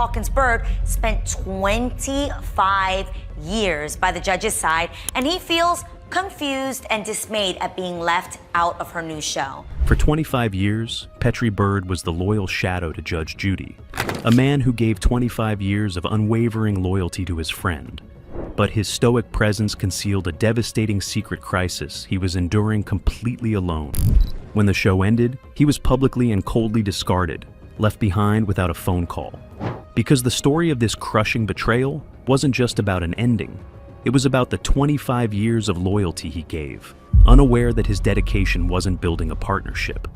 Hawkins Byrd spent 25 years by the judge's side, and he feels confused and dismayed at being left out of her new show. For 25 years, Petri Byrd was the loyal shadow to Judge Judy, a man who gave 25 years of unwavering loyalty to his friend. But his stoic presence concealed a devastating secret crisis he was enduring completely alone. When the show ended, he was publicly and coldly discarded, left behind without a phone call. Because the story of this crushing betrayal wasn't just about an ending. It was about the 25 years of loyalty he gave, unaware that his dedication wasn't building a partnership.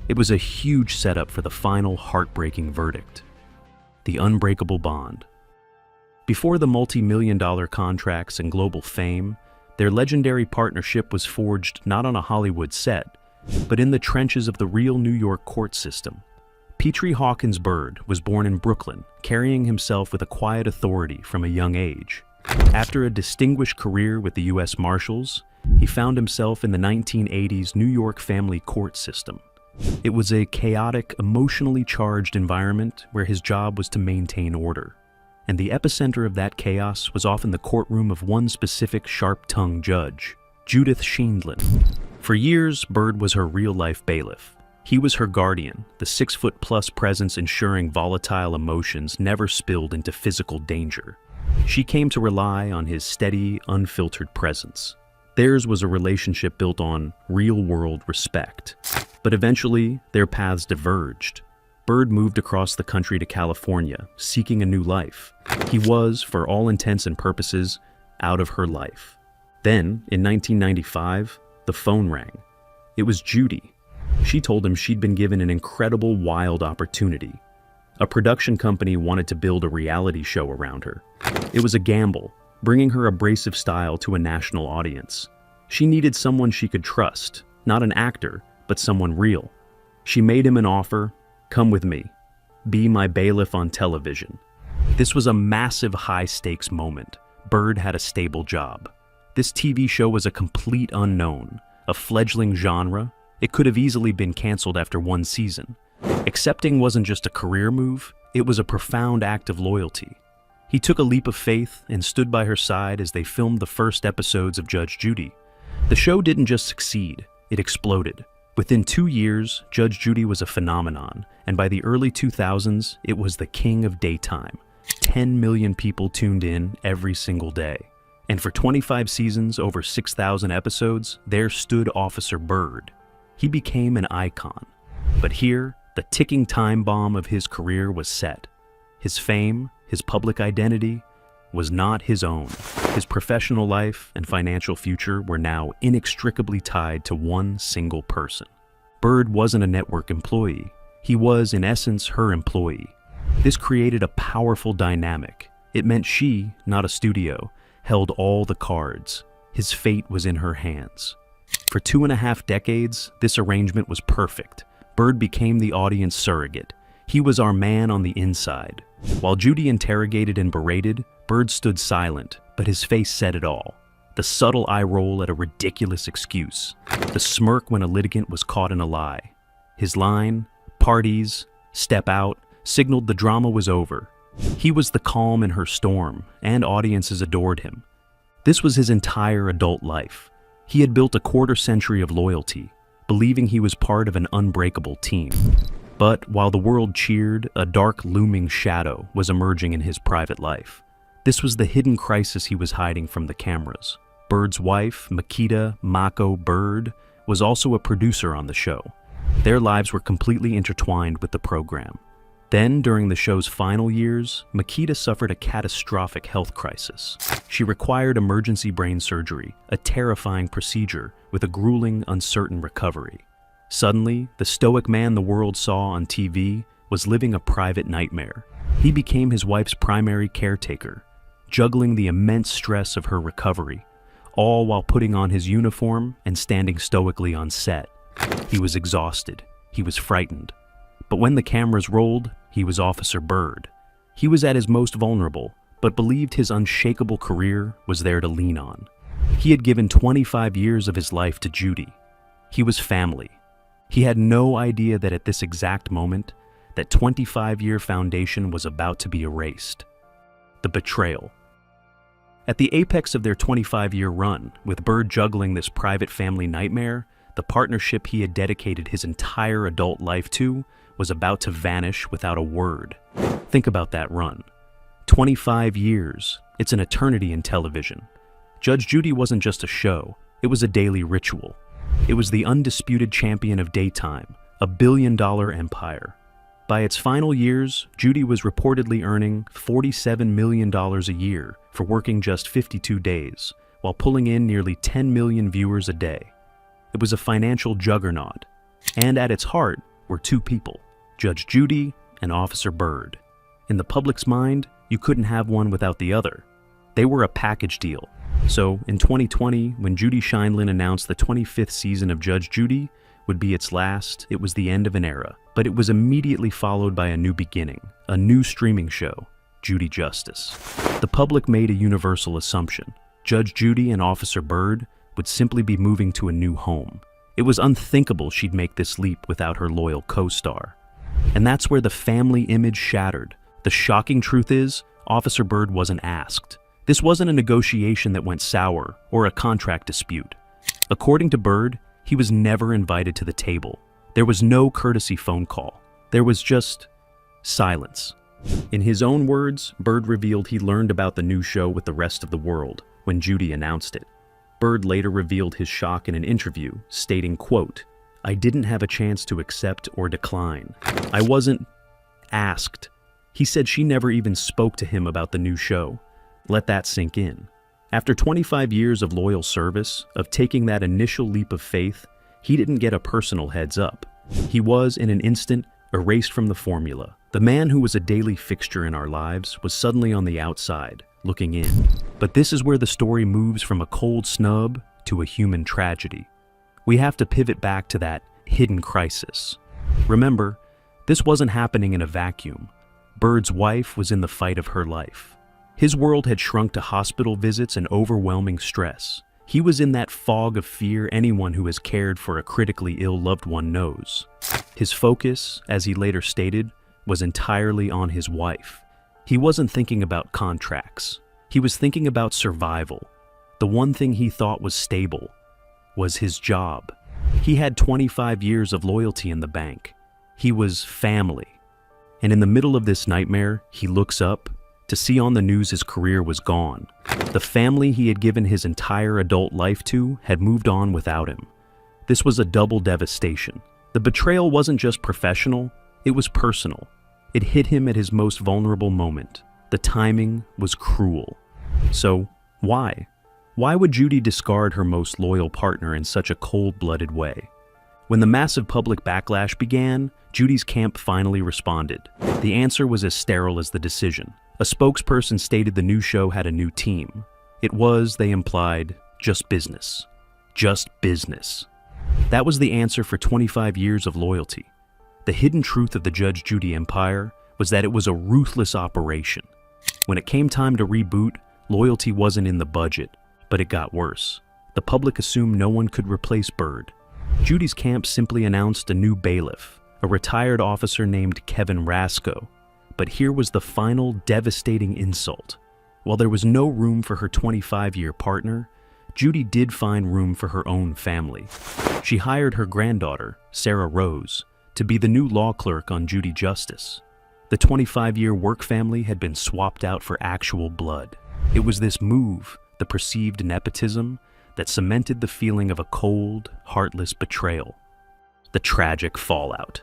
It was a huge setup for the final heartbreaking verdict: the Unbreakable Bond. Before the multi-million-dollar contracts and global fame, their legendary partnership was forged not on a Hollywood set, but in the trenches of the real New York court system. Petri Hawkins Byrd was born in Brooklyn, carrying himself with a quiet authority from a young age. After a distinguished career with the U.S. Marshals, he found himself in the 1980s New York family court system. It was a chaotic, emotionally charged environment where his job was to maintain order. And the epicenter of that chaos was often the courtroom of one specific sharp-tongued judge, Judith Sheindlin. For years, Byrd was her real-life bailiff. He was her guardian, the 6-foot-plus presence ensuring volatile emotions never spilled into physical danger. She came to rely on his steady, unfiltered presence. Theirs was a relationship built on real-world respect. But eventually, their paths diverged. Byrd moved across the country to California, seeking a new life. He was, for all intents and purposes, out of her life. Then, in 1995, the phone rang. It was Judy. She told him she'd been given an incredible, wild opportunity. A production company wanted to build a reality show around her. It was a gamble, bringing her abrasive style to a national audience. She needed someone she could trust, not an actor, but someone real. She made him an offer: come with me. Be my bailiff on television. This was a massive high-stakes moment. Byrd had a stable job. This TV show was a complete unknown, a fledgling genre. It could have easily been canceled after one season. Accepting wasn't just a career move, it was a profound act of loyalty. He took a leap of faith and stood by her side as they filmed the first episodes of Judge Judy. The show didn't just succeed, it exploded. Within 2 years, Judge Judy was a phenomenon, and by the early 2000s, it was the king of daytime. 10 million people tuned in every single day. And for 25 seasons, over 6,000 episodes, there stood Officer Byrd. He became an icon. But here, the ticking time bomb of his career was set. His fame, his public identity, was not his own. His professional life and financial future were now inextricably tied to one single person. Byrd wasn't a network employee. He was, in essence, her employee. This created a powerful dynamic. It meant she, not a studio, held all the cards. His fate was in her hands. For 2.5 decades, this arrangement was perfect. Byrd became the audience surrogate. He was our man on the inside. While Judy interrogated and berated, Byrd stood silent, but his face said it all. The subtle eye roll at a ridiculous excuse. The smirk when a litigant was caught in a lie. His line, "Parties, step out," signaled the drama was over. He was the calm in her storm, and audiences adored him. This was his entire adult life. He had built a quarter-century of loyalty, believing he was part of an unbreakable team. But while the world cheered, a dark looming shadow was emerging in his private life. This was the hidden crisis he was hiding from the cameras. Byrd's wife, Makita Mako Byrd, was also a producer on the show. Their lives were completely intertwined with the program. Then, during the show's final years, Makita suffered a catastrophic health crisis. She required emergency brain surgery, a terrifying procedure with a grueling, uncertain recovery. Suddenly, the stoic man the world saw on TV was living a private nightmare. He became his wife's primary caretaker, juggling the immense stress of her recovery, all while putting on his uniform and standing stoically on set. He was exhausted. He was frightened. But when the cameras rolled, he was Officer Byrd. He was at his most vulnerable, but believed his unshakable career was there to lean on. He had given 25 years of his life to Judy. He was family. He had no idea that at this exact moment, that 25-year foundation was about to be erased. The betrayal. At the apex of their 25-year run, with Byrd juggling this private family nightmare, the partnership he had dedicated his entire adult life to was about to vanish without a word. Think about that run. 25 years. It's an eternity in television. Judge Judy wasn't just a show, it was a daily ritual. It was the undisputed champion of daytime, a billion-dollar empire. By its final years, Judy was reportedly earning $47 million a year for working just 52 days, while pulling in nearly 10 million viewers a day. It was a financial juggernaut, and at its heart were two people, Judge Judy and Officer Byrd. In the public's mind, you couldn't have one without the other. They were a package deal. So, in 2020, when Judy Sheindlin announced the 25th season of Judge Judy would be its last, it was the end of an era. But it was immediately followed by a new beginning, a new streaming show, Judy Justice. The public made a universal assumption. Judge Judy and Officer Byrd would simply be moving to a new home. It was unthinkable she'd make this leap without her loyal co-star. And that's where the family image shattered. The shocking truth is, Officer Byrd wasn't asked. This wasn't a negotiation that went sour or a contract dispute. According to Byrd, he was never invited to the table. There was no courtesy phone call. There was just silence. In his own words, Byrd revealed he learned about the new show with the rest of the world when Judy announced it. Byrd later revealed his shock in an interview, stating, quote, "I didn't have a chance to accept or decline. I wasn't asked." He said she never even spoke to him about the new show. Let that sink in. After 25 years of loyal service, of taking that initial leap of faith, he didn't get a personal heads up. He was, in an instant, erased from the formula. The man who was a daily fixture in our lives was suddenly on the outside, looking in. But this is where the story moves from a cold snub to a human tragedy. We have to pivot back to that hidden crisis. Remember, this wasn't happening in a vacuum. Byrd's wife was in the fight of her life. His world had shrunk to hospital visits and overwhelming stress. He was in that fog of fear anyone who has cared for a critically ill loved one knows. His focus, as he later stated, was entirely on his wife. He wasn't thinking about contracts. He was thinking about survival. The one thing he thought was stable was his job. He had 25 years of loyalty in the bank. He was family. And in the middle of this nightmare, he looks up to see on the news his career was gone. The family he had given his entire adult life to had moved on without him. This was a double devastation. The betrayal wasn't just professional, it was personal. It hit him at his most vulnerable moment. The timing was cruel. So, why? Why would Judy discard her most loyal partner in such a cold-blooded way? When the massive public backlash began, Judy's camp finally responded. The answer was as sterile as the decision. A spokesperson stated the new show had a new team. It was, they implied, just business. Just business. That was the answer for 25 years of loyalty. The hidden truth of the Judge Judy empire was that it was a ruthless operation. When it came time to reboot, loyalty wasn't in the budget, but it got worse. The public assumed no one could replace Byrd. Judy's camp simply announced a new bailiff, a retired officer named Kevin Rasco. But here was the final devastating insult. While there was no room for her 25-year partner, Judy did find room for her own family. She hired her granddaughter, Sarah Rose, to be the new law clerk on Judy Justice. The 25-year work family had been swapped out for actual blood. It was this move, the perceived nepotism, that cemented the feeling of a cold, heartless betrayal. The tragic fallout.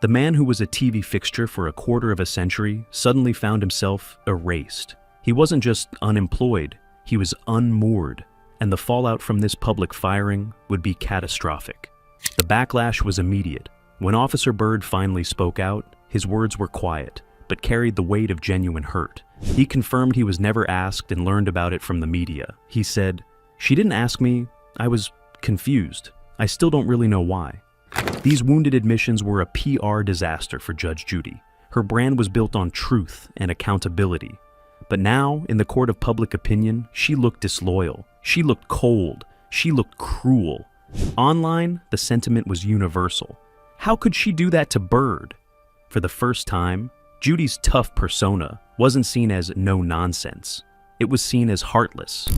The man who was a TV fixture for a quarter of a century suddenly found himself erased. He wasn't just unemployed, he was unmoored, and the fallout from this public firing would be catastrophic. The backlash was immediate. When Officer Byrd finally spoke out, his words were quiet, but carried the weight of genuine hurt. He confirmed he was never asked and learned about it from the media. He said, "She didn't ask me. I was confused. I still don't really know why." These wounded admissions were a PR disaster for Judge Judy. Her brand was built on truth and accountability. But now, in the court of public opinion, she looked disloyal. She looked cold. She looked cruel. Online, the sentiment was universal. How could she do that to Byrd? For the first time, Judy's tough persona wasn't seen as no nonsense. It was seen as heartless.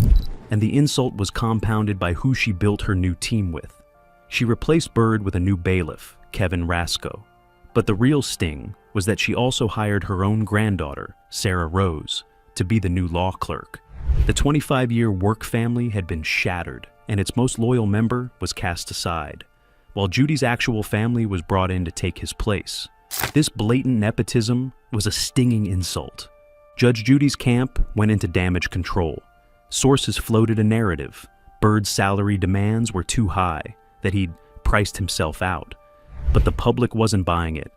And the insult was compounded by who she built her new team with. She replaced Byrd with a new bailiff, Kevin Rasco. But the real sting was that she also hired her own granddaughter, Sarah Rose, to be the new law clerk. The 25-year work family had been shattered, and its most loyal member was cast aside, while Judy's actual family was brought in to take his place. This blatant nepotism was a stinging insult. Judge Judy's camp went into damage control. Sources floated a narrative. Byrd's salary demands were too high, that he'd priced himself out. But the public wasn't buying it.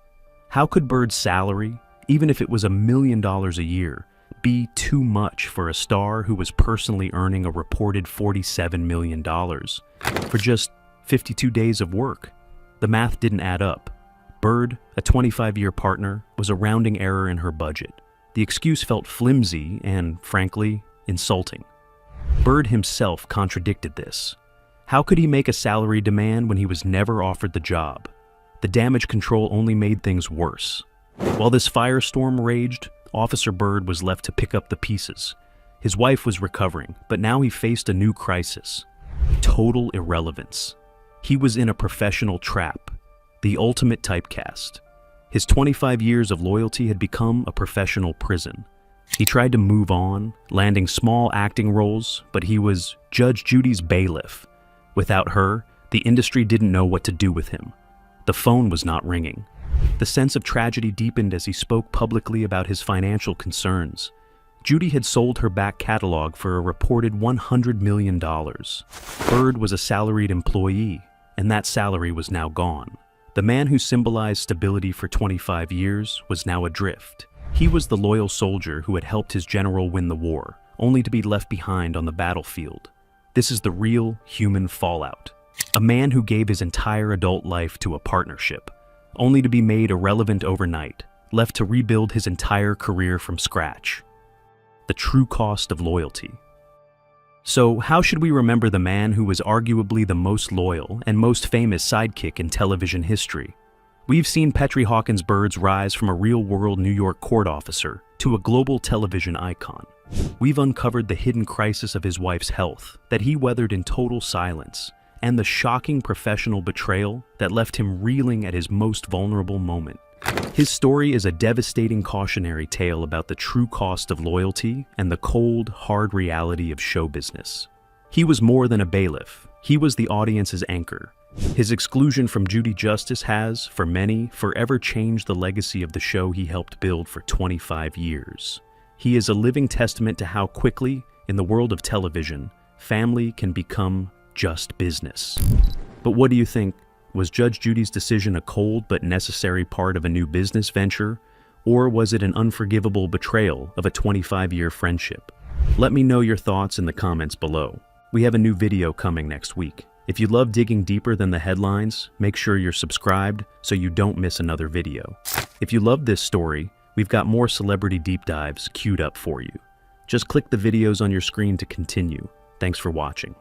How could Byrd's salary, even if it was $1 million a year, be too much for a star who was personally earning a reported $47 million for just 52 days of work? The math didn't add up. Byrd, a 25-year partner, was a rounding error in her budget. The excuse felt flimsy and, frankly, insulting. Byrd himself contradicted this. How could he make a salary demand when he was never offered the job? The damage control only made things worse. While this firestorm raged, Officer Byrd was left to pick up the pieces. His wife was recovering, but now he faced a new crisis. Total irrelevance. He was in a professional trap, the ultimate typecast. His 25 years of loyalty had become a professional prison. He tried to move on, landing small acting roles, but he was Judge Judy's bailiff. Without her, the industry didn't know what to do with him. The phone was not ringing. The sense of tragedy deepened as he spoke publicly about his financial concerns. Judy had sold her back catalog for a reported $100 million. Byrd was a salaried employee, and that salary was now gone. The man who symbolized stability for 25 years was now adrift. He was the loyal soldier who had helped his general win the war, only to be left behind on the battlefield. This is the real human fallout. A man who gave his entire adult life to a partnership, only to be made irrelevant overnight, left to rebuild his entire career from scratch. The true cost of loyalty. So, how should we remember the man who was arguably the most loyal and most famous sidekick in television history? We've seen Petri Hawkins Byrd's rise from a real-world New York court officer to a global television icon. We've uncovered the hidden crisis of his wife's health that he weathered in total silence, and the shocking professional betrayal that left him reeling at his most vulnerable moment. His story is a devastating cautionary tale about the true cost of loyalty and the cold, hard reality of show business. He was more than a bailiff. He was the audience's anchor. His exclusion from Judy Justice has, for many, forever changed the legacy of the show he helped build for 25 years. He is a living testament to how quickly, in the world of television, family can become just business. But what do you think? Was Judge Judy's decision a cold but necessary part of a new business venture, or was it an unforgivable betrayal of a 25-year friendship? Let me know your thoughts in the comments below. We have a new video coming next week. If you love digging deeper than the headlines, make sure you're subscribed so you don't miss another video. If you love this story, we've got more celebrity deep dives queued up for you. Just click the videos on your screen to continue. Thanks for watching.